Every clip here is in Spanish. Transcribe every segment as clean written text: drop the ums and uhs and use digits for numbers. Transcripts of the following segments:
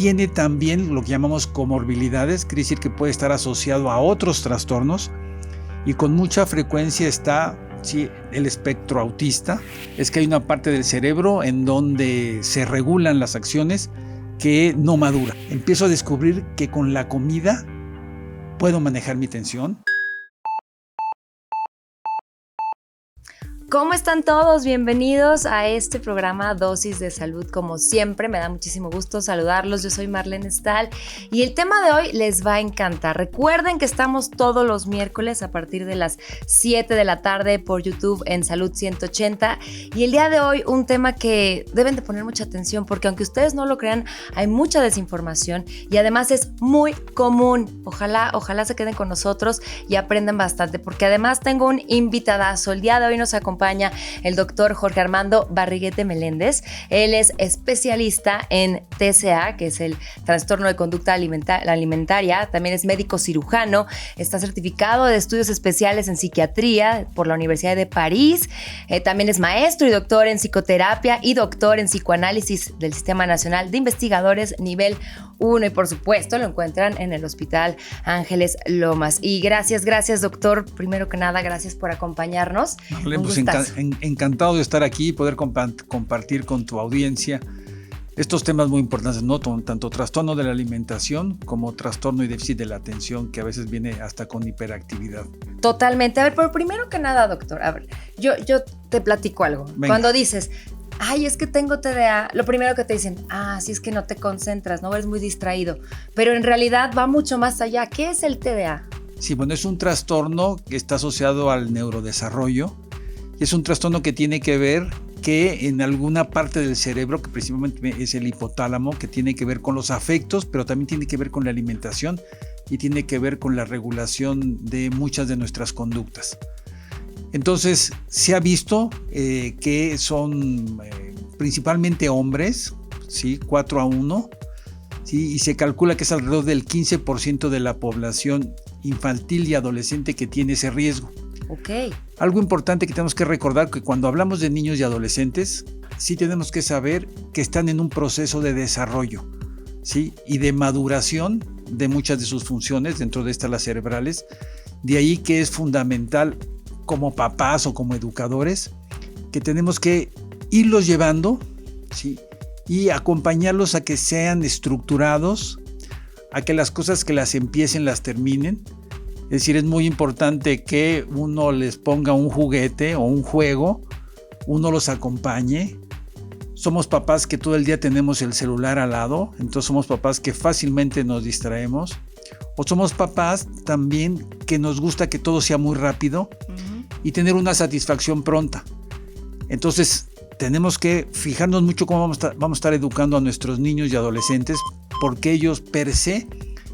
tiene también lo que llamamos comorbilidades, quiere decir que puede estar asociado a otros trastornos y con mucha frecuencia está el espectro autista. Es que hay una parte del cerebro en donde se regulan las acciones que no madura. Empiezo a descubrir que con la comida puedo manejar mi tensión. ¿Cómo están todos? Bienvenidos a este programa Dosis de Salud. Como siempre, me da muchísimo gusto saludarlos. Yo soy Marlene Stahl y el tema de hoy les va a encantar. Recuerden que estamos todos los miércoles a partir de las 7 de la tarde por YouTube en Salud 180 y el día de hoy un tema que deben de poner mucha atención porque aunque ustedes no lo crean, hay mucha desinformación y además es muy común. Ojalá se queden con nosotros y aprendan bastante porque además tengo un invitadazo. El día de hoy nos acompaña el doctor Jorge Armando Barriguete Meléndez. Él es especialista en TCA, que es el trastorno de conducta alimentaria. También es médico cirujano. Está certificado de estudios especiales en psiquiatría por la Universidad de París. También es maestro y doctor en psicoterapia y doctor en psicoanálisis del Sistema Nacional de Investigadores nivel 1. Y por supuesto lo encuentran en el Hospital Ángeles Lomas. Y gracias doctor. Primero que nada, gracias por acompañarnos. Pues encantado de estar aquí y poder compartir con tu audiencia estos temas muy importantes, ¿no? Tanto trastorno de la alimentación como trastorno y déficit de la atención, que a veces viene hasta con hiperactividad. Totalmente. A ver, pero primero que nada, doctor, a ver, yo te platico algo. Venga. Cuando dices, ay, es que tengo TDA, lo primero que te dicen, sí, es que no te concentras, no eres muy distraído, pero en realidad va mucho más allá. ¿Qué es el TDA? Sí, bueno, es un trastorno que está asociado al neurodesarrollo. Es un trastorno que tiene que ver que en alguna parte del cerebro, que principalmente es el hipotálamo, que tiene que ver con los afectos, pero también tiene que ver con la alimentación y tiene que ver con la regulación de muchas de nuestras conductas. Entonces, se ha visto que son principalmente hombres, ¿sí? 4-1, ¿sí? Y se calcula que es alrededor del 15% de la población infantil y adolescente que tiene ese riesgo. Okay. Algo importante que tenemos que recordar que cuando hablamos de niños y adolescentes, sí tenemos que saber que están en un proceso de desarrollo, ¿sí? Y de maduración de muchas de sus funciones, dentro de estas las cerebrales. De ahí que es fundamental como papás o como educadores que tenemos que irlos llevando, ¿sí? Y acompañarlos a que sean estructurados, a que las cosas que las empiecen las terminen. Es decir, es muy importante que uno les ponga un juguete o un juego, uno los acompañe. Somos papás que todo el día tenemos el celular al lado, entonces somos papás que fácilmente nos distraemos. O somos papás también que nos gusta que todo sea muy rápido y tener una satisfacción pronta. Entonces, tenemos que fijarnos mucho cómo vamos a estar educando a nuestros niños y adolescentes, porque ellos per se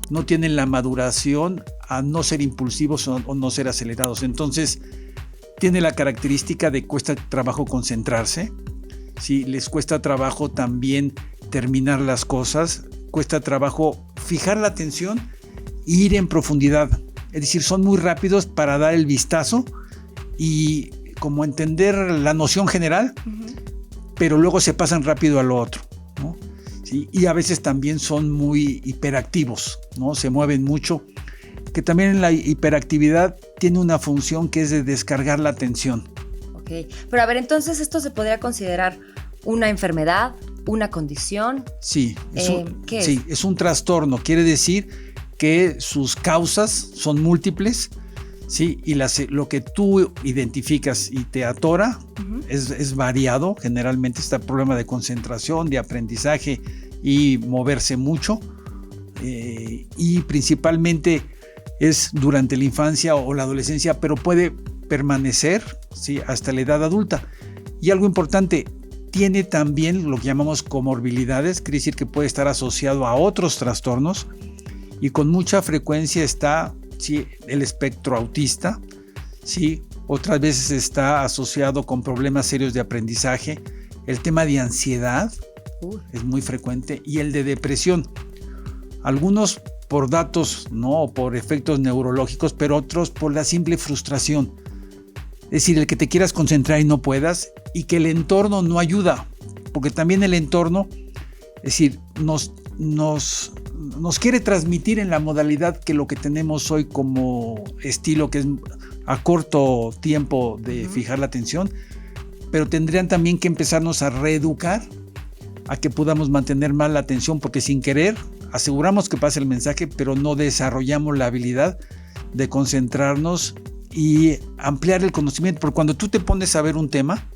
no tienen la maduración a no ser impulsivos o no ser acelerados. Entonces, tiene la característica de cuesta trabajo concentrarse, ¿sí? Les cuesta trabajo también terminar las cosas, cuesta trabajo fijar la atención e ir en profundidad. Es decir, son muy rápidos para dar el vistazo y como entender la noción general, pero luego se pasan rápido a lo otro, ¿no? ¿Sí? Y a veces también son muy hiperactivos, ¿no? Se mueven mucho, que también la hiperactividad tiene una función que es de descargar la atención. Ok, pero a ver, entonces esto se podría considerar una enfermedad, una condición. Sí, ¿qué es? Sí, es un trastorno, quiere decir que sus causas son múltiples, ¿sí? Y lo que tú identificas y te atora es variado. Generalmente está el problema de concentración, de aprendizaje y moverse mucho. Y principalmente es durante la infancia o la adolescencia, pero puede permanecer, ¿sí? Hasta la edad adulta. Y algo importante, tiene también lo que llamamos comorbilidades, quiere decir que puede estar asociado a otros trastornos y con mucha frecuencia está, ¿sí? El espectro autista, ¿sí? Otras veces está asociado con problemas serios de aprendizaje, el tema de ansiedad es muy frecuente y el de depresión. Algunos por datos, ¿no? O por efectos neurológicos, pero otros por la simple frustración. Es decir, el que te quieras concentrar y no puedas, y que el entorno no ayuda, porque también el entorno, es decir, nos nos quiere transmitir en la modalidad que lo que tenemos hoy como estilo, que es a corto tiempo de fijar la atención, pero tendrían también que empezarnos a reeducar a que podamos mantener más la atención, porque sin querer aseguramos que pase el mensaje, pero no desarrollamos la habilidad de concentrarnos y ampliar el conocimiento. Porque cuando tú te pones a ver un tema,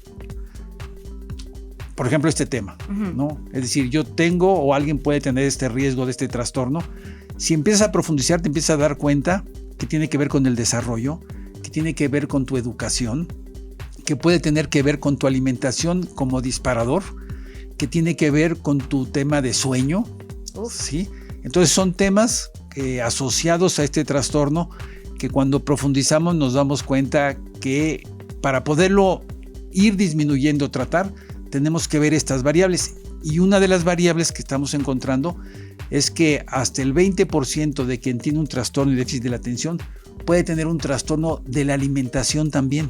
por ejemplo este tema, ¿no? Es decir, yo tengo o alguien puede tener este riesgo de este trastorno. Si empiezas a profundizar, te empiezas a dar cuenta que tiene que ver con el desarrollo, que tiene que ver con tu educación, que puede tener que ver con tu alimentación como disparador, que tiene que ver con tu tema de sueño, ¿sí? Entonces son temas asociados a este trastorno que cuando profundizamos nos damos cuenta que para poderlo ir disminuyendo o tratar, tenemos que ver estas variables. Y una de las variables que estamos encontrando es que hasta el 20% de quien tiene un trastorno y déficit de la atención puede tener un trastorno de la alimentación también.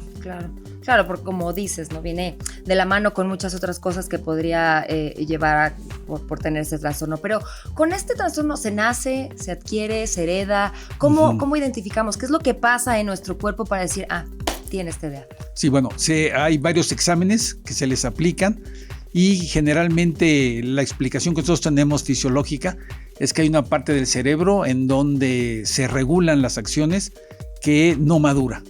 Claro, porque como dices, ¿no? Viene de la mano con muchas otras cosas que podría llevar por tener ese trastorno. Pero con este trastorno se nace, se adquiere, se hereda. ¿Cómo identificamos? ¿Qué es lo que pasa en nuestro cuerpo para decir, tienes TDA? Sí, bueno, hay varios exámenes que se les aplican y generalmente la explicación que nosotros tenemos fisiológica es que hay una parte del cerebro en donde se regulan las acciones que no madura.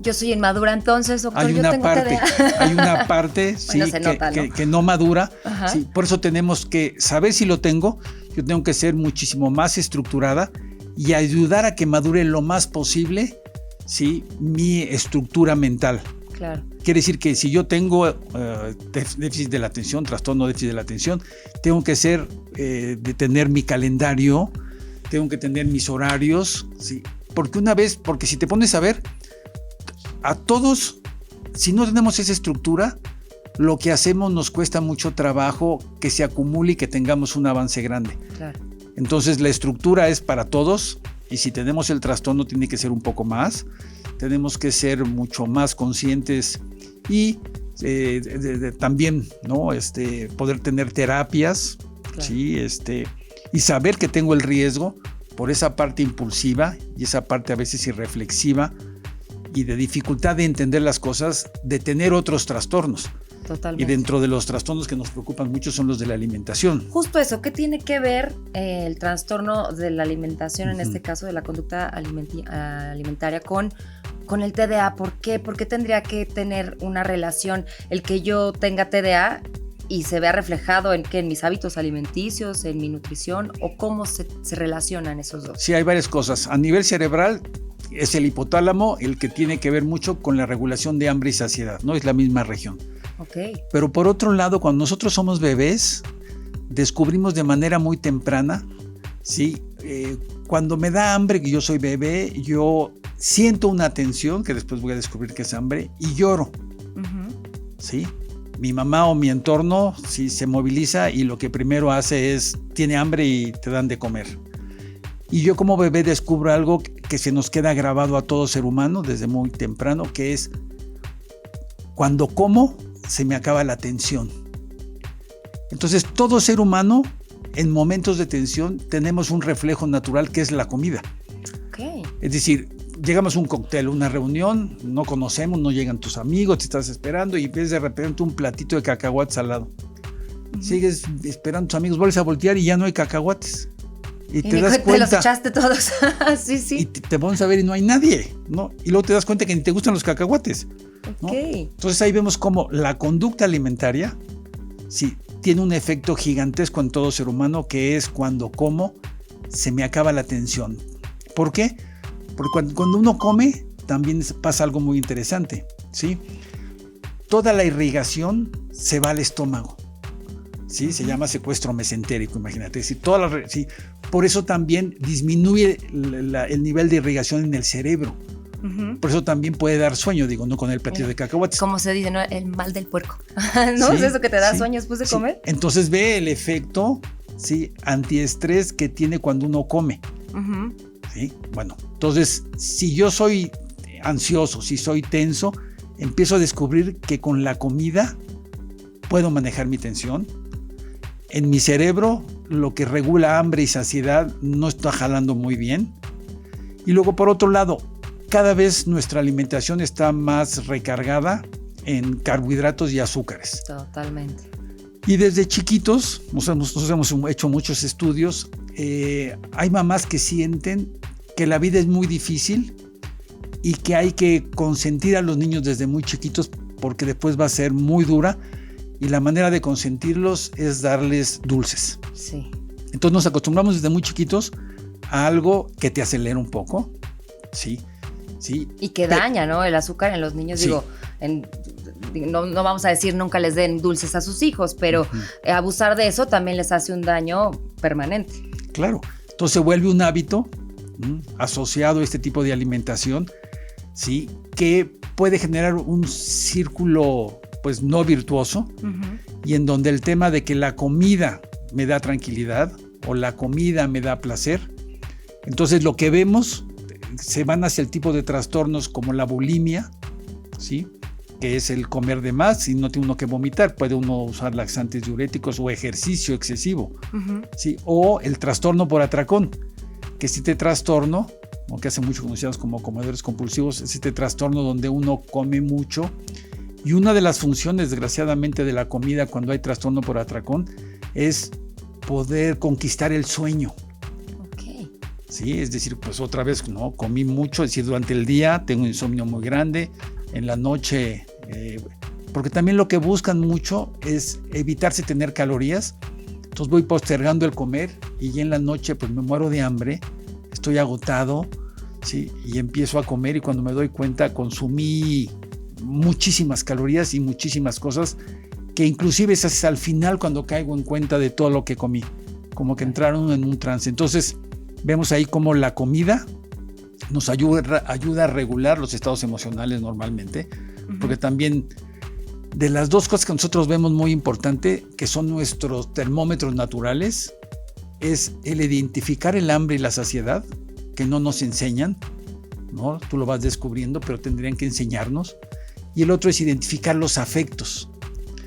Yo soy inmadura entonces, doctor. Hay una parte sí, bueno, se nota, ¿no? que no madura. Sí, por eso tenemos que saber si lo tengo. Yo tengo que ser muchísimo más estructurada y ayudar a que madure lo más posible, ¿sí?, mi estructura mental. Claro. Quiere decir que si yo tengo déficit de la atención, trastorno de déficit de la atención, tengo que de tener mi calendario, tengo que tener mis horarios, ¿sí? Porque si te pones a ver, a todos, si no tenemos esa estructura, lo que hacemos nos cuesta mucho trabajo que se acumule y que tengamos un avance grande. Claro. Entonces la estructura es para todos y si tenemos el trastorno tiene que ser un poco más. Tenemos que ser mucho más conscientes y también, ¿no? Poder tener terapias, claro. ¿Sí? Y saber que tengo el riesgo por esa parte impulsiva y esa parte a veces irreflexiva y de dificultad de entender las cosas, de tener otros trastornos. Totalmente. Y dentro de los trastornos que nos preocupan mucho son los de la alimentación. Justo eso, ¿qué tiene que ver el trastorno de la alimentación, en este caso de la conducta alimentaria, con el TDA? ¿Por qué? ¿Por qué tendría que tener una relación el que yo tenga TDA y se vea reflejado en mis hábitos alimenticios, en mi nutrición, o cómo se relacionan esos dos? Sí, hay varias cosas. A nivel cerebral, es el hipotálamo el que tiene que ver mucho con la regulación de hambre y saciedad, ¿no? Es la misma región. Okay. Pero por otro lado, cuando nosotros somos bebés, descubrimos de manera muy temprana, ¿sí? Cuando me da hambre, que yo soy bebé, yo siento una tensión, que después voy a descubrir que es hambre, y lloro. ¿Sí? Mi mamá o mi entorno sí se moviliza y lo que primero hace es, tiene hambre y te dan de comer. Y yo como bebé descubro algo que se nos queda grabado a todo ser humano desde muy temprano, que es cuando como se me acaba la tensión. Entonces todo ser humano en momentos de tensión tenemos un reflejo natural que es la comida. Okay. Es decir, llegamos a un cóctel, una reunión, no conocemos, no llegan tus amigos, te estás esperando y ves de repente un platito de cacahuates al lado. Sigues esperando a tus amigos, vuelves a voltear y ya no hay cacahuates. Y te das cuenta. Te los echaste todos. Sí. Y te pones a ver y no hay nadie, ¿no? Y luego te das cuenta que ni te gustan los cacahuates, ¿no? Okay. Entonces ahí vemos cómo la conducta alimentaria sí tiene un efecto gigantesco en todo ser humano, que es cuando como se me acaba la tensión. ¿Por qué? Porque cuando uno come también pasa algo muy interesante, ¿sí? Toda la irrigación se va al estómago, ¿sí? Se llama secuestro mesentérico, imagínate. ¿Sí? ¿Sí? Por eso también disminuye el nivel de irrigación en el cerebro. Por eso también puede dar sueño, digo, no con el platillo de cacahuates. Como se dice, ¿no? El mal del puerco. ¿No? ¿Es eso que te da sueño después de comer? Entonces ve el efecto, ¿sí?, antiestrés que tiene cuando uno come. ¿Sí? Bueno, entonces, si yo soy ansioso, si soy tenso, empiezo a descubrir que con la comida puedo manejar mi tensión. En mi cerebro lo que regula hambre y saciedad no está jalando muy bien. Y luego, por otro lado, cada vez nuestra alimentación está más recargada en carbohidratos y azúcares. Totalmente. Y desde chiquitos, nosotros hemos hecho muchos estudios, hay mamás que sienten que la vida es muy difícil y que hay que consentir a los niños desde muy chiquitos porque después va a ser muy dura, y la manera de consentirlos es darles dulces. Sí. Entonces nos acostumbramos desde muy chiquitos a algo que te acelera un poco, ¿sí? ¿Sí? Y que daña, ¿no? El azúcar en los niños, Sí. No vamos a decir nunca les den dulces a sus hijos, pero abusar de eso también les hace un daño permanente. Claro. Entonces se vuelve un hábito asociado a este tipo de alimentación, ¿sí? Que puede generar un círculo pues no virtuoso, y en donde el tema de que la comida me da tranquilidad o la comida me da placer, entonces lo que vemos se van hacia el tipo de trastornos como la bulimia, ¿sí? Que es el comer de más y no tiene uno que vomitar, puede uno usar laxantes diuréticos o ejercicio excesivo, ¿sí? O el trastorno por atracón, que es este trastorno, que hace mucho conocidos como comedores compulsivos, es este trastorno donde uno come mucho, y una de las funciones, desgraciadamente, de la comida cuando hay trastorno por atracón es poder conquistar el sueño. Okay. Sí, es decir, pues otra vez, ¿no? Comí mucho, es decir, durante el día tengo un insomnio muy grande, en la noche, porque también lo que buscan mucho es evitarse tener calorías, entonces voy postergando el comer y ya en la noche pues me muero de hambre, estoy agotado, ¿sí? Y empiezo a comer y cuando me doy cuenta consumí muchísimas calorías y muchísimas cosas que inclusive es hasta al final cuando caigo en cuenta de todo lo que comí, como que entraron en un trance. Entonces vemos ahí cómo la comida nos ayuda a regular los estados emocionales normalmente, porque también de las dos cosas que nosotros vemos muy importante, que son nuestros termómetros naturales, es el identificar el hambre y la saciedad, que no nos enseñan, ¿no? Tú lo vas descubriendo, pero tendrían que enseñarnos. Y el otro es identificar los afectos.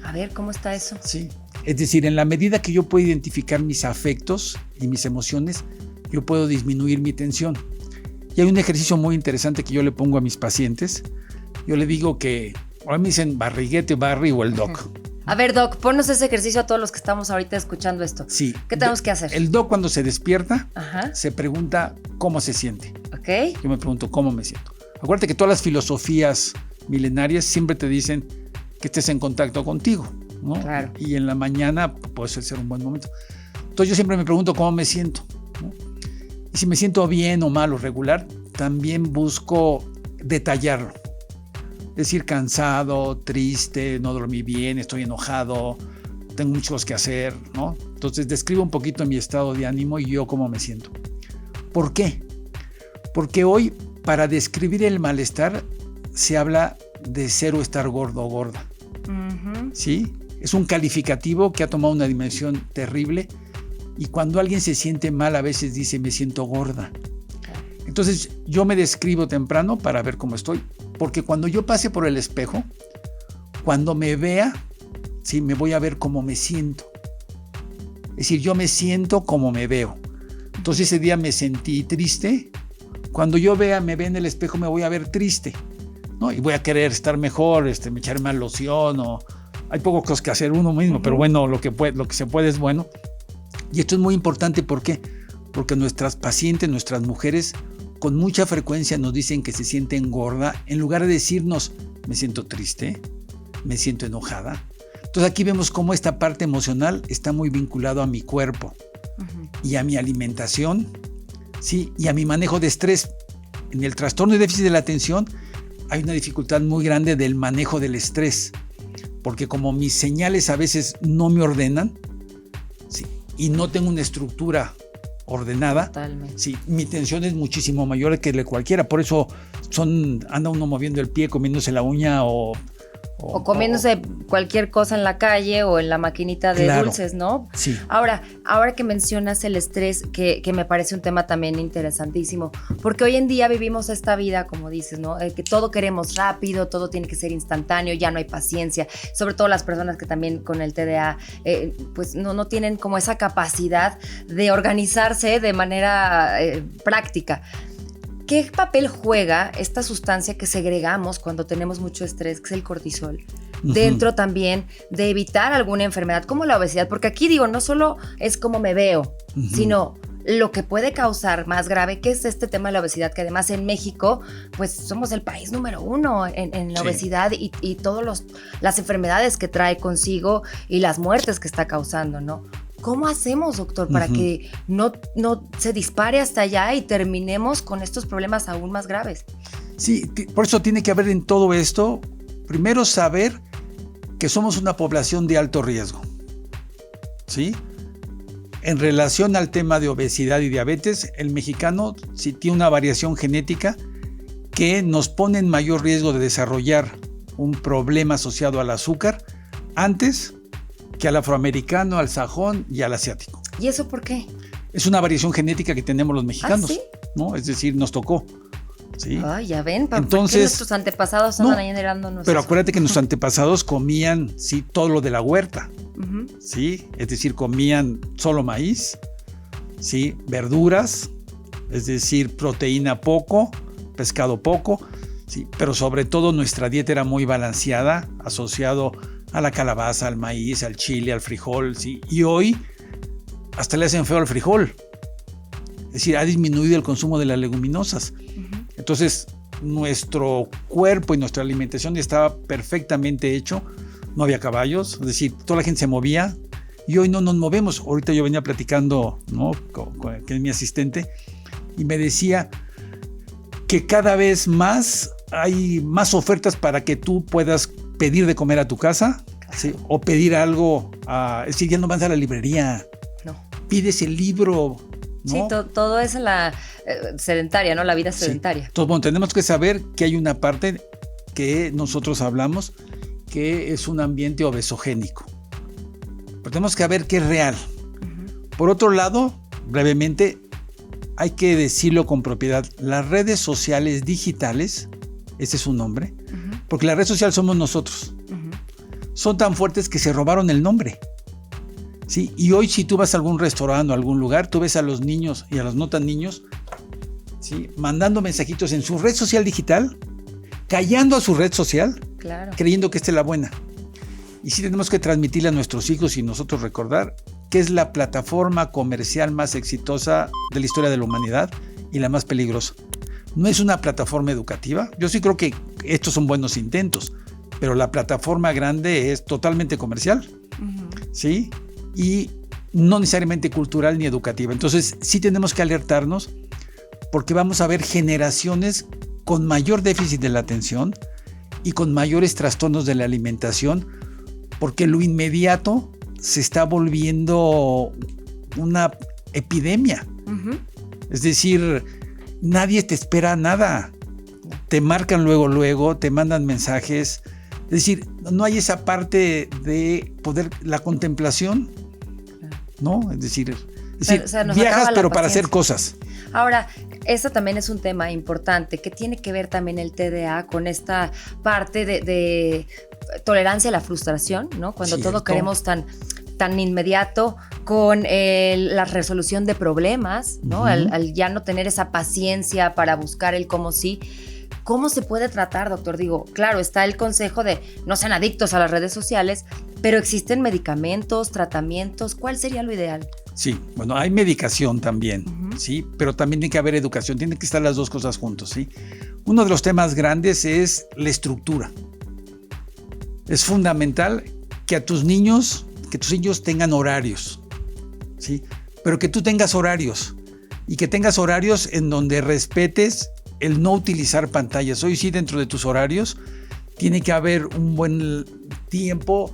A ver, ¿cómo está eso? Sí, es decir, en la medida que yo puedo identificar mis afectos y mis emociones, yo puedo disminuir mi tensión. Y hay un ejercicio muy interesante que yo le pongo a mis pacientes. Yo le digo que, ahora me dicen Barriguete, Barry o el Doc. A ver, Doc, ponnos ese ejercicio a todos los que estamos ahorita escuchando esto. Sí. ¿Qué tenemos que hacer? El Doc cuando se despierta, se pregunta cómo se siente. Ok. Yo me pregunto cómo me siento. Acuérdate que todas las filosofías milenarias siempre te dicen que estés en contacto contigo, ¿no? Claro. Y en la mañana puede ser un buen momento. Entonces yo siempre me pregunto cómo me siento, ¿no? Y si me siento bien o mal o regular, también busco detallarlo. Es decir, cansado, triste, no dormí bien, estoy enojado, tengo muchas cosas que hacer, ¿no? Entonces describo un poquito mi estado de ánimo y yo cómo me siento. ¿Por qué? Porque hoy, para describir el malestar, se habla de ser o estar gordo o gorda. ¿Sí? Es un calificativo que ha tomado una dimensión terrible, y cuando alguien se siente mal a veces dice me siento gorda. Entonces yo me describo temprano para ver cómo estoy, porque cuando yo pase por el espejo, cuando me vea, ¿sí? Me voy a ver cómo me siento. Es decir, yo me siento como me veo. Entonces ese día me sentí triste, cuando yo me vea en el espejo me voy a ver triste, ¿no? Y voy a querer estar mejor, me echarme más loción, o hay pocas cosas que hacer uno mismo, pero bueno, lo que se puede es bueno. Y esto es muy importante, ¿por qué? Porque nuestras pacientes, nuestras mujeres, con mucha frecuencia nos dicen que se sienten gorda, en lugar de decirnos, me siento triste, me siento enojada. Entonces aquí vemos cómo esta parte emocional está muy vinculado a mi cuerpo y a mi alimentación, ¿sí? Y a mi manejo de estrés. En el trastorno de déficit de la atención hay una dificultad muy grande del manejo del estrés, porque como mis señales a veces no me ordenan, ¿sí? Y no tengo una estructura ordenada, Totalmente. Sí, mi tensión es muchísimo mayor que la de cualquiera, por eso anda uno moviendo el pie, comiéndose la uña o O comiéndose cualquier cosa en la calle o en la maquinita de dulces, ¿no? Sí. Ahora que mencionas el estrés, que me parece un tema también interesantísimo, porque hoy en día vivimos esta vida, como dices, ¿no? Que todo queremos rápido, todo tiene que ser instantáneo, ya no hay paciencia, sobre todo las personas que también con el TDA, pues no tienen como esa capacidad de organizarse de manera práctica. ¿Qué papel juega esta sustancia que segregamos cuando tenemos mucho estrés, que es el cortisol, dentro también de evitar alguna enfermedad como la obesidad? Porque aquí digo, no solo es cómo me veo, sino lo que puede causar más grave, que es este tema de la obesidad, que además en México, pues somos el país número 1 en la obesidad y todas las enfermedades que trae consigo y las muertes que está causando, ¿no? ¿Cómo hacemos, doctor, para que no se dispare hasta allá y terminemos con estos problemas aún más graves? Sí, por eso tiene que haber en todo esto, primero saber que somos una población de alto riesgo, ¿sí? En relación al tema de obesidad y diabetes, el mexicano sí tiene una variación genética que nos pone en mayor riesgo de desarrollar un problema asociado al azúcar antes que al afroamericano, al sajón y al asiático. ¿Y eso por qué? Es una variación genética que tenemos los mexicanos, ¿sí? ¿no? Es decir, nos tocó. ¿Sí? Ay, ya ven, entonces, ¿por qué nuestros antepasados andan ahí generándonos? Pero acuérdate que nuestros antepasados comían, sí, todo lo de la huerta, ¿sí? Es decir, comían solo maíz, ¿sí? Verduras, es decir, proteína poco, pescado poco, ¿sí? Pero sobre todo nuestra dieta era muy balanceada, asociado a la calabaza, al maíz, al chile, al frijol, ¿sí? Y hoy hasta le hacen feo al frijol. Es decir, ha disminuido el consumo de las leguminosas. Entonces, nuestro cuerpo y nuestra alimentación estaba perfectamente hecho. No había caballos, es decir, toda la gente se movía y hoy no nos movemos. Ahorita yo venía platicando, ¿no? que es mi asistente, y me decía que cada vez más hay más ofertas para que tú puedas pedir de comer a tu casa, ¿sí? O pedir algo, es decir, ya no vas a la librería, no. Pides el libro, ¿no? Sí, todo es en la sedentaria, ¿no? La vida sedentaria. Sí. Entonces, bueno, tenemos que saber que hay una parte que nosotros hablamos que es un ambiente obesogénico. Pero tenemos que ver qué es real. Por otro lado, brevemente, hay que decirlo con propiedad, las redes sociales digitales, ese es su nombre, porque la red social somos nosotros. Son tan fuertes que se robaron el nombre. ¿Sí? Y hoy si tú vas a algún restaurante o algún lugar, tú ves a los niños y a los no tan niños, ¿sí? Mandando mensajitos en su red social digital, callando a su red social, claro, creyendo que esta es la buena. Y sí tenemos que transmitirle a nuestros hijos y nosotros recordar que es la plataforma comercial más exitosa de la historia de la humanidad y la más peligrosa. No es una plataforma educativa. Yo sí creo que estos son buenos intentos, pero la plataforma grande es totalmente comercial, ¿sí? Y no necesariamente cultural ni educativa. Entonces sí tenemos que alertarnos porque vamos a ver generaciones con mayor déficit de la atención y con mayores trastornos de la alimentación porque lo inmediato se está volviendo una epidemia. Es decir, nadie te espera nada. Te marcan luego, te mandan mensajes. Es decir, no hay esa parte de poder, la contemplación, ¿no? Es decir, viajas pero para hacer cosas. Ahora, eso también es un tema importante, que tiene que ver también el TDA con esta parte de tolerancia a la frustración, ¿no? Cuando todo queremos tan inmediato, con la resolución de problemas, ¿no? Al ya no tener esa paciencia para buscar el cómo sí. ¿Cómo se puede tratar, doctor? Digo, claro, está el consejo de no sean adictos a las redes sociales, pero existen medicamentos, tratamientos. ¿Cuál sería lo ideal? Sí, bueno, hay medicación también, ¿sí? Pero también tiene que haber educación, tienen que estar las dos cosas juntos, ¿sí? Uno de los temas grandes es la estructura. Es fundamental que tus niños tengan horarios, ¿sí? Pero que tú tengas horarios y que tengas horarios en donde respetes el no utilizar pantallas. Hoy sí, dentro de tus horarios, tiene que haber un buen tiempo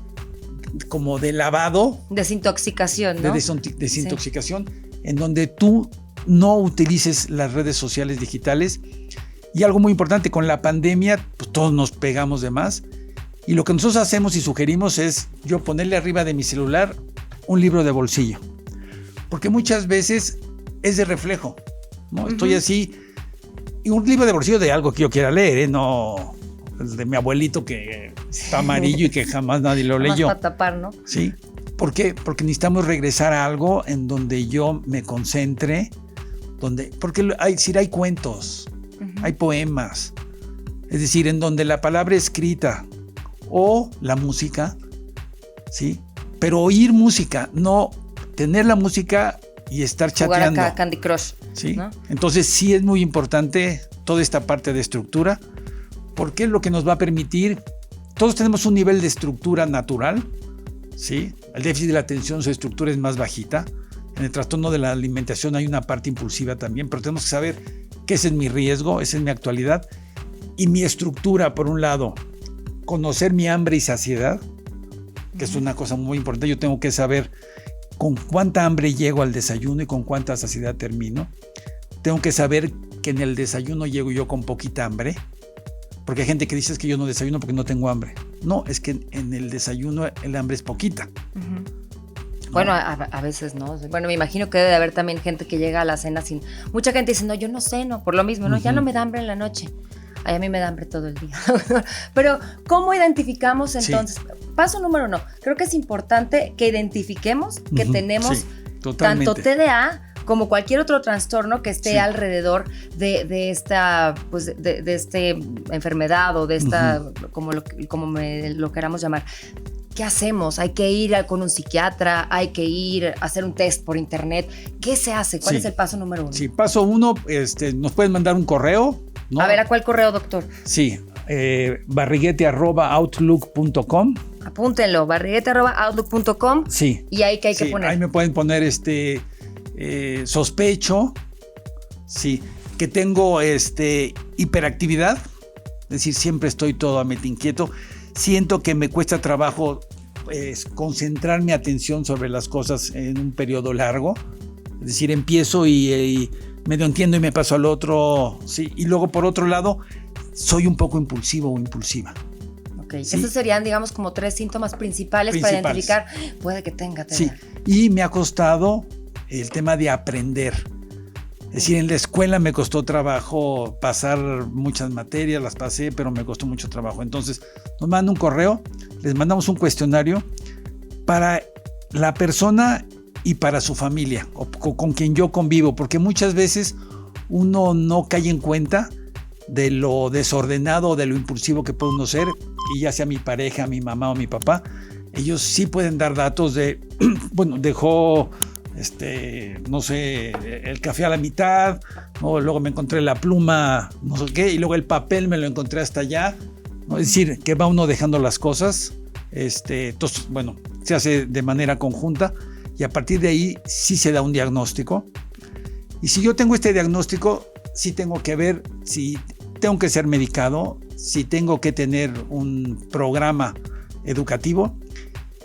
como de lavado. Desintoxicación, ¿no? De desintoxicación, sí. En donde tú no utilices las redes sociales digitales. Y algo muy importante, con la pandemia, pues todos nos pegamos de más. Y lo que nosotros hacemos y sugerimos es yo ponerle arriba de mi celular un libro de bolsillo. Porque muchas veces es de reflejo, ¿no? Estoy así, y un libro de bolsillo de algo que yo quiera leer, no el de mi abuelito que está amarillo y que jamás nadie lo leyó. Para tapar, ¿no? Sí. ¿Por qué? Porque necesitamos regresar a algo en donde yo me concentre, porque hay cuentos, hay poemas, es decir, en donde la palabra escrita o la música, ¿sí? Pero oír música, no tener la música y estar chateando. Jugar acá Candy Crush, ¿sí? ¿no? Entonces sí es muy importante toda esta parte de estructura, porque es lo que nos va a permitir, todos tenemos un nivel de estructura natural, ¿sí? El déficit de la atención, su estructura es más bajita. En el trastorno de la alimentación hay una parte impulsiva también, pero tenemos que saber que ese es mi riesgo, esa es mi actualidad. Y mi estructura, por un lado, conocer mi hambre y saciedad, que es una cosa muy importante. Yo tengo que saber con cuánta hambre llego al desayuno y con cuánta saciedad termino. Tengo que saber que en el desayuno llego yo con poquita hambre, porque hay gente que dice que yo no desayuno porque no tengo hambre. No, es que en el desayuno el hambre es poquita. ¿No? Bueno, a veces no. Bueno, me imagino que debe de haber también gente que llega a la cena sin... Mucha gente dice, no, yo no ceno, por lo mismo, ¿no? Ya no me da hambre en la noche. Ay, a mí me da hambre todo el día. Pero, ¿cómo identificamos entonces? Sí. Paso número 1. Creo que es importante que identifiquemos que tenemos tanto TDA como cualquier otro trastorno que esté alrededor de esta, pues, de esta enfermedad o de esta, como lo queramos llamar. ¿Qué hacemos? ¿Hay que ir con un psiquiatra? ¿Hay que ir a hacer un test por internet? ¿Qué se hace? ¿Cuál es el paso número 1? Sí, paso 1, nos pueden mandar un correo, ¿no? A ver, ¿a cuál correo, doctor? Sí, barriguete@outlook.com. Apúntenlo, barriguete@outlook.com. Sí. ¿Y ahí qué hay que poner? Ahí me pueden poner sospecho, sí, que tengo hiperactividad, es decir, siempre estoy totalmente inquieto. Siento que me cuesta trabajo concentrar mi atención sobre las cosas en un periodo largo. Es decir, empiezo y medio entiendo y me paso al otro. Sí. Y luego, por otro lado, soy un poco impulsivo o impulsiva. Ok, ¿sí? Esos serían, digamos, como 3 síntomas principales para identificar, puede que tenga TDA. Sí, y me ha costado el tema de aprender. Es decir, en la escuela me costó trabajo pasar muchas materias, las pasé, pero me costó mucho trabajo. Entonces, nos mandan un correo, les mandamos un cuestionario para la persona y para su familia, o con quien yo convivo, porque muchas veces uno no cae en cuenta de lo desordenado, de lo impulsivo que puede uno ser, y ya sea mi pareja, mi mamá o mi papá, ellos sí pueden dar datos de, bueno, dejó... no sé, el café a la mitad, ¿no? Luego me encontré la pluma, no sé qué, y luego el papel me lo encontré hasta allá, ¿no? Es decir, que va uno dejando las cosas, entonces, bueno, se hace de manera conjunta y a partir de ahí sí se da un diagnóstico. Y si yo tengo este diagnóstico, sí tengo que ver si tengo que ser medicado, si tengo que tener un programa educativo.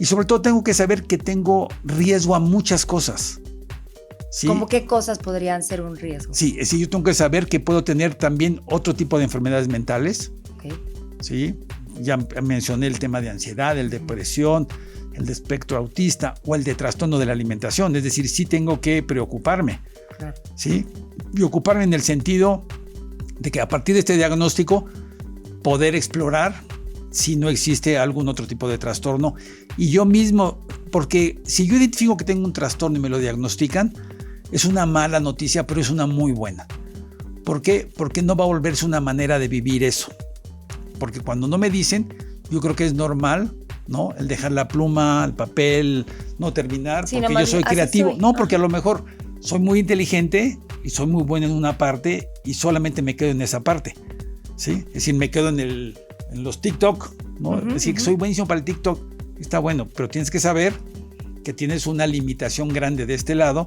Y sobre todo tengo que saber que tengo riesgo a muchas cosas. ¿Sí? ¿Cómo qué cosas podrían ser un riesgo? Sí, es decir, yo tengo que saber que puedo tener también otro tipo de enfermedades mentales. Okay. ¿Sí? Ya mencioné el tema de ansiedad, el de depresión, el de espectro autista o el de trastorno de la alimentación. Es decir, sí tengo que preocuparme. Claro. ¿Sí? Y ocuparme en el sentido de que a partir de este diagnóstico poder explorar si no existe algún otro tipo de trastorno. Y yo mismo, porque si yo identifico que tengo un trastorno y me lo diagnostican, es una mala noticia, pero es una muy buena. ¿Por qué? Porque no va a volverse una manera de vivir eso. Porque cuando no me dicen, yo creo que es normal, ¿no? El dejar la pluma, el papel, no terminar, sí, porque yo soy creativo. No, porque a lo mejor soy muy inteligente y soy muy bueno en una parte y solamente me quedo en esa parte, ¿sí? Es decir, me quedo en los TikTok, ¿no? Es decir, que soy buenísimo para el TikTok, está bueno, pero tienes que saber que tienes una limitación grande de este lado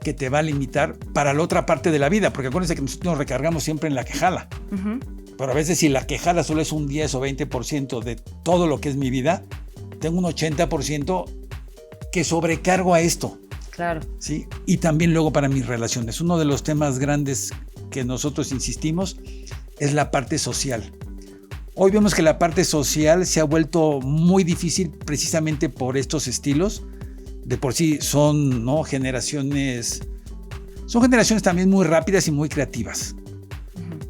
que te va a limitar para la otra parte de la vida, porque acuérdense que nosotros nos recargamos siempre en la quejala. Pero a veces si la quejala solo es un 10 o 20% de todo lo que es mi vida, tengo un 80% que sobrecargo a esto. Claro. ¿Sí? Y también luego para mis relaciones. Uno de los temas grandes que nosotros insistimos es la parte social. Hoy vemos que la parte social se ha vuelto muy difícil precisamente por estos estilos. De por sí son, ¿no?, generaciones también muy rápidas y muy creativas.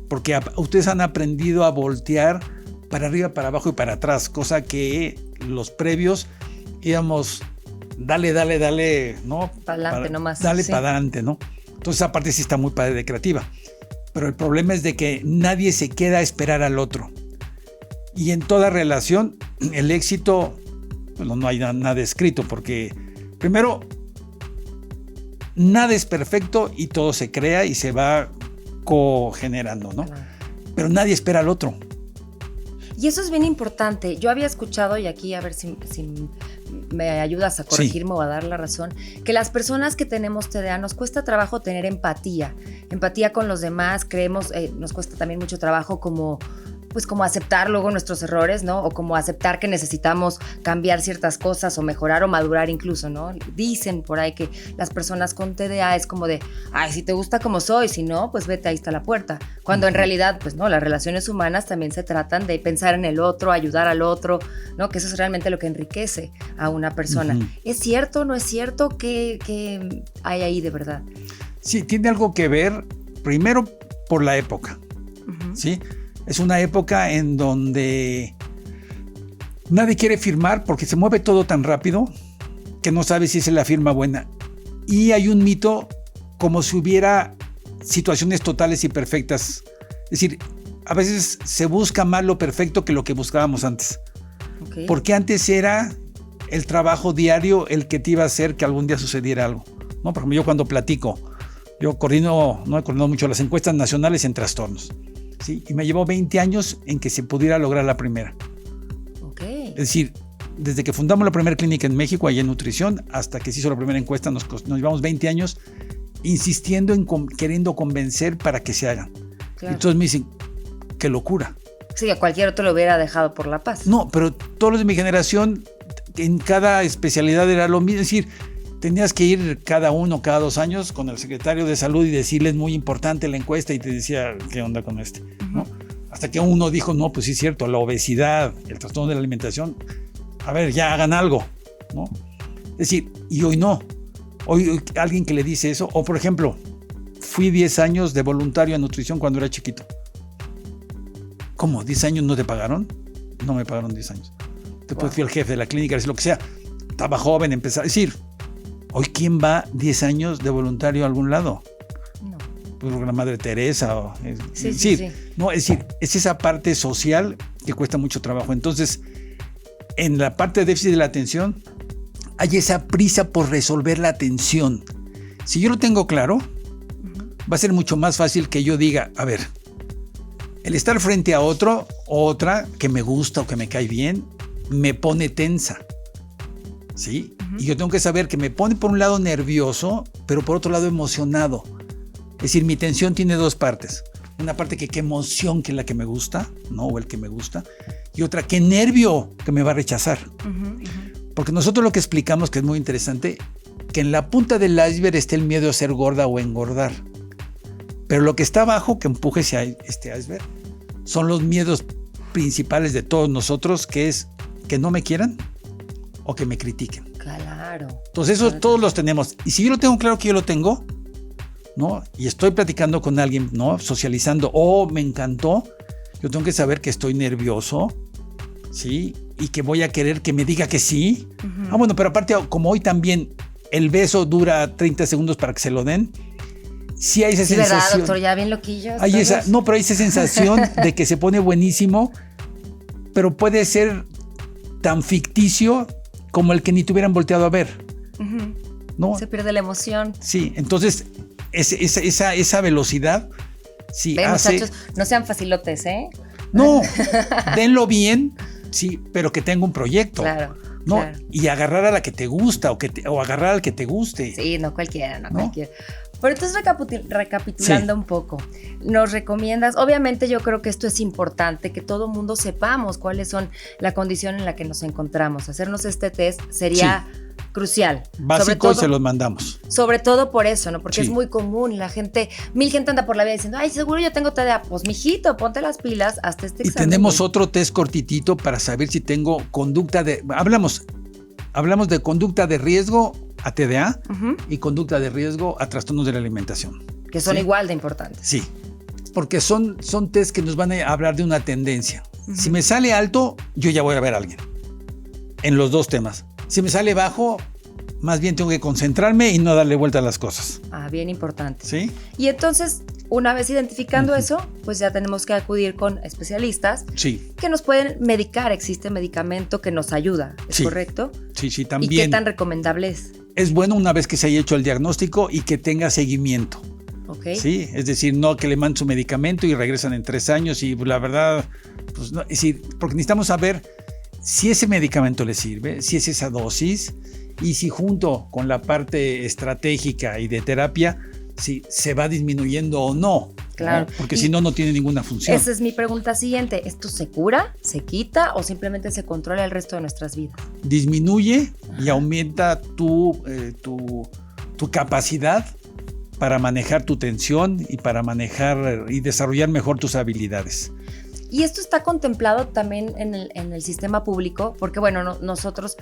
Porque ustedes han aprendido a voltear para arriba, para abajo y para atrás, cosa que los previos íbamos, dale, ¿no? Para adelante nomás. Dale para adelante, ¿no? Entonces esa parte sí está muy padre de creativa. Pero el problema es de que nadie se queda a esperar al otro. Y en toda relación, el éxito, bueno, no hay nada escrito, porque primero, nada es perfecto y todo se crea y se va cogenerando, ¿no? Claro. Pero nadie espera al otro. Y eso es bien importante. Yo había escuchado, y aquí a ver si me ayudas a corregirme o a dar la razón, que las personas que tenemos TDA nos cuesta trabajo tener empatía con los demás. Creemos, nos cuesta también mucho trabajo como aceptar luego nuestros errores, ¿no? O como aceptar que necesitamos cambiar ciertas cosas o mejorar o madurar incluso, ¿no? Dicen por ahí que las personas con TDA es como de, ay, si te gusta como soy, si no, pues vete, ahí está la puerta. Cuando en realidad, pues no, las relaciones humanas también se tratan de pensar en el otro, ayudar al otro, ¿no? Que eso es realmente lo que enriquece a una persona. ¿Es cierto, no es cierto? ¿Qué hay ahí de verdad? Sí, tiene algo que ver, primero, por la época, ¿sí? Es una época en donde nadie quiere firmar porque se mueve todo tan rápido que no sabe si es la firma buena. Y hay un mito como si hubiera situaciones totales y perfectas. Es decir, a veces se busca más lo perfecto que lo que buscábamos antes. Okay. Porque antes era el trabajo diario el que te iba a hacer que algún día sucediera algo, ¿no? Por ejemplo, yo cuando platico, yo he coordinado mucho las encuestas nacionales en trastornos. ¿Sí? Y me llevó 20 años en que se pudiera lograr la primera. Okay. Es decir, desde que fundamos la primera clínica en México, allá en nutrición, hasta que se hizo la primera encuesta, nos llevamos 20 años insistiendo en queriendo convencer para que se hagan. Claro. Entonces me dicen, qué locura. Sí, a cualquier otro lo hubiera dejado por la paz. No, pero todos los de mi generación, en cada especialidad era lo mismo. Es decir, tenías que ir cada 2 años con el secretario de salud y decirle, es muy importante la encuesta, y te decía, ¿qué onda con este? ¿No? Hasta que uno dijo, no, pues sí es cierto, la obesidad, el trastorno de la alimentación, a ver, ya hagan algo, ¿no? Es decir, y hoy no. Hoy alguien que le dice eso, o por ejemplo, fui 10 años de voluntario en nutrición cuando era chiquito. ¿Cómo? ¿10 años no te pagaron? No me pagaron 10 años. Después fui el jefe de la clínica, lo que sea. Estaba joven, empezaba a decir, ¿hoy quién va 10 años de voluntario a algún lado? No. Pues la Madre Teresa. Sí. No, es decir, es esa parte social que cuesta mucho trabajo. Entonces, en la parte de déficit de la atención, hay esa prisa por resolver la atención. Si yo lo tengo claro, va a ser mucho más fácil que yo diga, a ver, el estar frente a otro o otra que me gusta o que me cae bien, me pone tensa. ¿Sí? Y yo tengo que saber que me pone por un lado nervioso, pero por otro lado emocionado. Es decir, mi tensión tiene 2 partes. Una parte que qué emoción, que es la que me gusta, ¿no? O el que me gusta. Y otra, qué nervio que me va a rechazar. Porque nosotros lo que explicamos, que es muy interesante, que en la punta del iceberg está el miedo a ser gorda o engordar. Pero lo que está abajo, que empuje hacia este iceberg, son los miedos principales de todos nosotros, que es que no me quieran o que me critiquen. Claro. Entonces eso todos los tenemos. Y si yo lo tengo claro que yo lo tengo, ¿no? Y estoy platicando con alguien, ¿no? Socializando, me encantó, yo tengo que saber que estoy nervioso, ¿sí? Y que voy a querer que me diga que sí. Bueno, pero aparte, como hoy también el beso dura 30 segundos para que se lo den, sí hay esa sensación. ¿Verdad, doctor? Ya bien loquillos. Pero hay esa sensación de que se pone buenísimo, pero puede ser tan ficticio como el que ni te hubieran volteado a ver. ¿No? Se pierde la emoción. Sí, entonces esa velocidad sí hace... Muchachos, no sean facilotes, ¿eh? No, denlo bien, sí, pero que tenga un proyecto. Claro. ¿No? Claro. Y agarrar a la que te gusta o agarrar al que te guste. Sí, no cualquiera. Pero entonces recapitulando un poco, nos recomiendas, obviamente yo creo que esto es importante, que todo mundo sepamos cuáles son la condición en la que nos encontramos. Hacernos este test sería crucial. Básico, y se los mandamos. Sobre todo por eso, ¿no? Porque Sí. es muy común, mil gente anda por la vida diciendo, ay, seguro yo tengo TDA. Pues mijito, ponte las pilas hasta este Y examen. tenemos otro test cortitito para saber si tengo conducta de... Hablamos de conducta de riesgo a TDA y conducta de riesgo a trastornos de la alimentación. Que son ¿sí? igual de importantes. Sí, porque son test que nos van a hablar de una tendencia. Si me sale alto, yo ya voy a ver a alguien en los dos temas. Si me sale bajo, más bien tengo que concentrarme y no darle vuelta a las cosas. Ah, bien importante. ¿Sí? Y entonces, una vez identificando eso, pues ya tenemos que acudir con especialistas Sí. que nos pueden medicar. Existe medicamento que nos ayuda, ¿es Sí. correcto? Sí, ¿Y también. qué tan recomendable es? Es bueno una vez que se haya hecho el diagnóstico y que tenga seguimiento. ¿Ok? Sí, es decir, no que le manden su medicamento y regresan en 3 años y la verdad, pues no, es decir, porque necesitamos saber si ese medicamento le sirve, si es esa dosis y si junto con la parte estratégica y de terapia, si se va disminuyendo o no. Claro. ¿No? Porque si no, no tiene ninguna función. Esa es mi pregunta siguiente. ¿Esto se cura, se quita o simplemente se controla el resto de nuestras vidas? Disminuye y aumenta tu capacidad para manejar tu tensión y para manejar y desarrollar mejor tus habilidades. Y esto está contemplado también en el sistema público, porque bueno, nosotros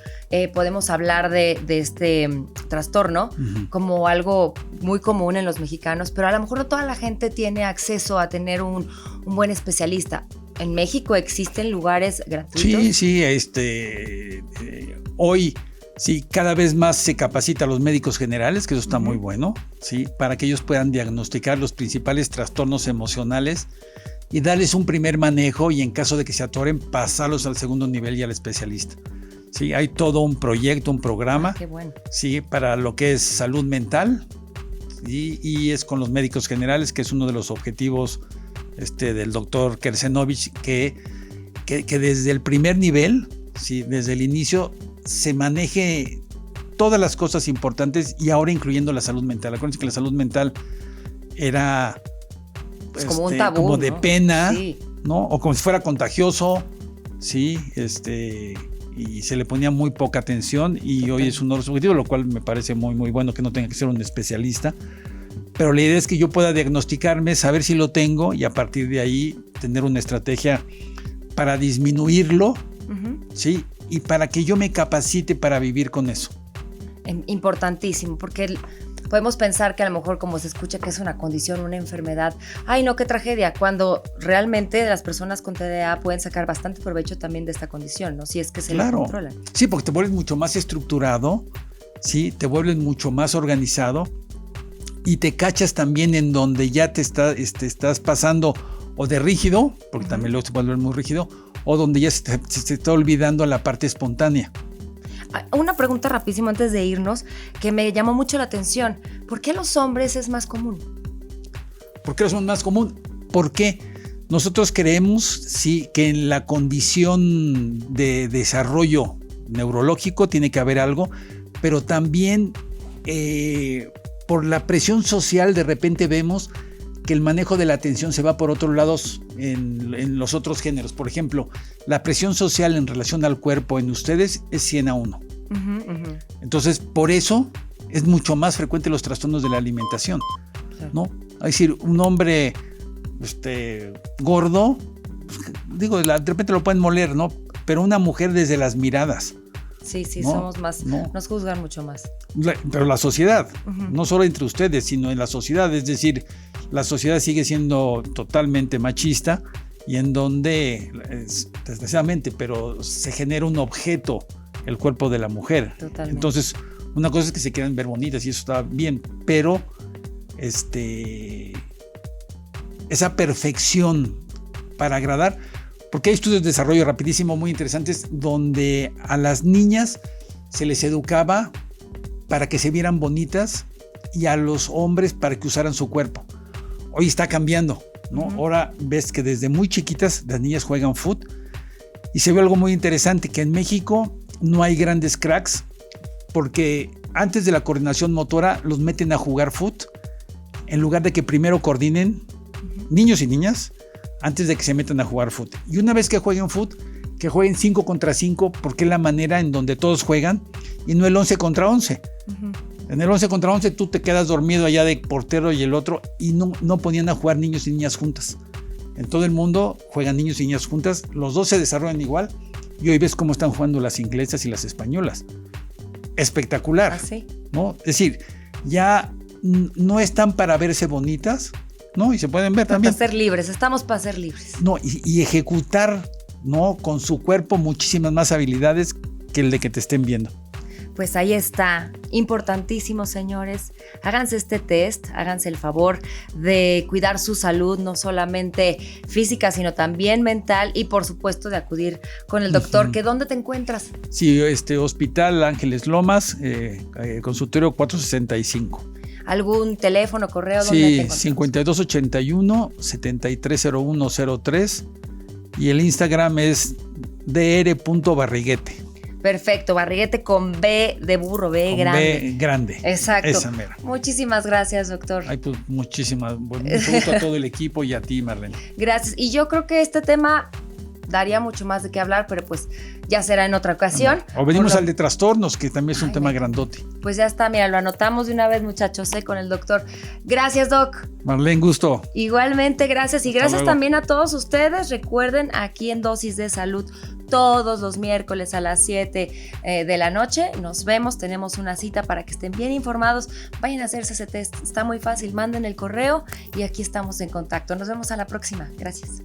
podemos hablar de este trastorno como algo muy común en los mexicanos, pero a lo mejor no toda la gente tiene acceso a tener un buen especialista. ¿En México existen lugares gratuitos? Sí, hoy sí, cada vez más se capacita a los médicos generales, que eso está muy bueno, ¿sí? Para que ellos puedan diagnosticar los principales trastornos emocionales y darles un primer manejo y en caso de que se atoren, pasarlos al segundo nivel y al especialista. Sí, hay todo un proyecto, un programa, Qué bueno. sí, para lo que es salud mental y es con los médicos generales, que es uno de los objetivos del doctor Kersenovich, que desde el primer nivel, sí, desde el inicio, se maneje todas las cosas importantes y ahora incluyendo la salud mental. Acuérdense que la salud mental era pues como un tabú, como de ¿no? pena, Sí. ¿no? O como si fuera contagioso, sí, y se le ponía muy poca atención y hoy es uno de los objetivos, lo cual me parece muy, muy bueno que no tenga que ser un especialista. Pero la idea es que yo pueda diagnosticarme, saber si lo tengo y a partir de ahí tener una estrategia para disminuirlo, ¿sí? Y para que yo me capacite para vivir con eso. Importantísimo, porque podemos pensar que a lo mejor como se escucha que es una condición, una enfermedad, ay no, qué tragedia, cuando realmente las personas con TDA pueden sacar bastante provecho también de esta condición, ¿no? Si es que se la controlan. Sí, porque te vuelves mucho más estructurado, ¿sí? Te vuelves mucho más organizado y te cachas también en donde ya te estás pasando o de rígido, porque también luego se vuelve muy rígido, o donde ya se está olvidando la parte espontánea. Una pregunta rapidísimo antes de irnos que me llamó mucho la atención. ¿Por qué los hombres es más común? ¿Por qué es más común? Porque nosotros creemos, sí, que en la condición de desarrollo neurológico tiene que haber algo, pero también por la presión social de repente vemos que el manejo de la atención se va por otros lados en los otros géneros. Por ejemplo, la presión social en relación al cuerpo en ustedes es 100-1. Entonces, por eso es mucho más frecuente los trastornos de la alimentación, ¿no? Es decir, un hombre gordo, digo, de repente lo pueden moler, ¿no? Pero una mujer desde las miradas. Sí, No, somos más, no. nos juzgan mucho más. Pero la sociedad, no solo entre ustedes, sino en la sociedad, es decir, la sociedad sigue siendo totalmente machista y en donde, desgraciadamente, pero se genera un objeto, el cuerpo de la mujer. Totalmente. Entonces, una cosa es que se quieran ver bonitas y eso está bien, pero esa perfección para agradar, porque hay estudios de desarrollo rapidísimo muy interesantes donde a las niñas se les educaba para que se vieran bonitas y a los hombres para que usaran su cuerpo. Hoy está cambiando, ¿no? Ahora ves que desde muy chiquitas las niñas juegan fútbol y se ve algo muy interesante, que en México no hay grandes cracks porque antes de la coordinación motora los meten a jugar fútbol en lugar de que primero coordinen niños y niñas antes de que se metan a jugar fútbol. Y una vez que jueguen fútbol, que jueguen 5 contra 5, porque es la manera en donde todos juegan y no el 11 contra 11. En el 11 contra 11 tú te quedas dormido allá de portero y el otro, y no ponían a jugar niños y niñas juntas. En todo el mundo juegan niños y niñas juntas, los dos se desarrollan igual, y hoy ves cómo están jugando las inglesas y las españolas. Espectacular, ¿sí? ¿no? Es decir, ya no están para verse bonitas, ¿no? Y se pueden ver también. Para ser libres, estamos para ser libres. No, y ejecutar, ¿no? Con su cuerpo muchísimas más habilidades que el de que te estén viendo. Pues ahí está, importantísimo, señores. Háganse este test, háganse el favor de cuidar su salud, no solamente física, sino también mental, y por supuesto de acudir con el doctor. ¿Que dónde te encuentras? Sí, Hospital Ángeles Lomas, consultorio 465. ¿Algún teléfono, correo? Sí, 5281-730103, y el Instagram es dr.barriguete. Perfecto, Barriguete con B de burro, B grande. B grande. Exacto. Esa mera. Muchísimas gracias, doctor. Ay, pues muchísimas. Mucho gusto a todo el equipo y a ti, Marlene. Gracias. Y yo creo que este tema daría mucho más de qué hablar, pero pues ya será en otra ocasión. O venimos al de trastornos, que también es un tema grandote. Pues ya está, mira, lo anotamos de una vez, muchachos, con el doctor. Gracias, Doc. Marlene, gusto. Igualmente, gracias. Y gracias también a todos ustedes. Recuerden, aquí en Dosis de Salud, todos los miércoles a las 7 de la noche, nos vemos, tenemos una cita para que estén bien informados. Vayan a hacerse ese test, está muy fácil, manden el correo y aquí estamos en contacto. Nos vemos a la próxima. Gracias.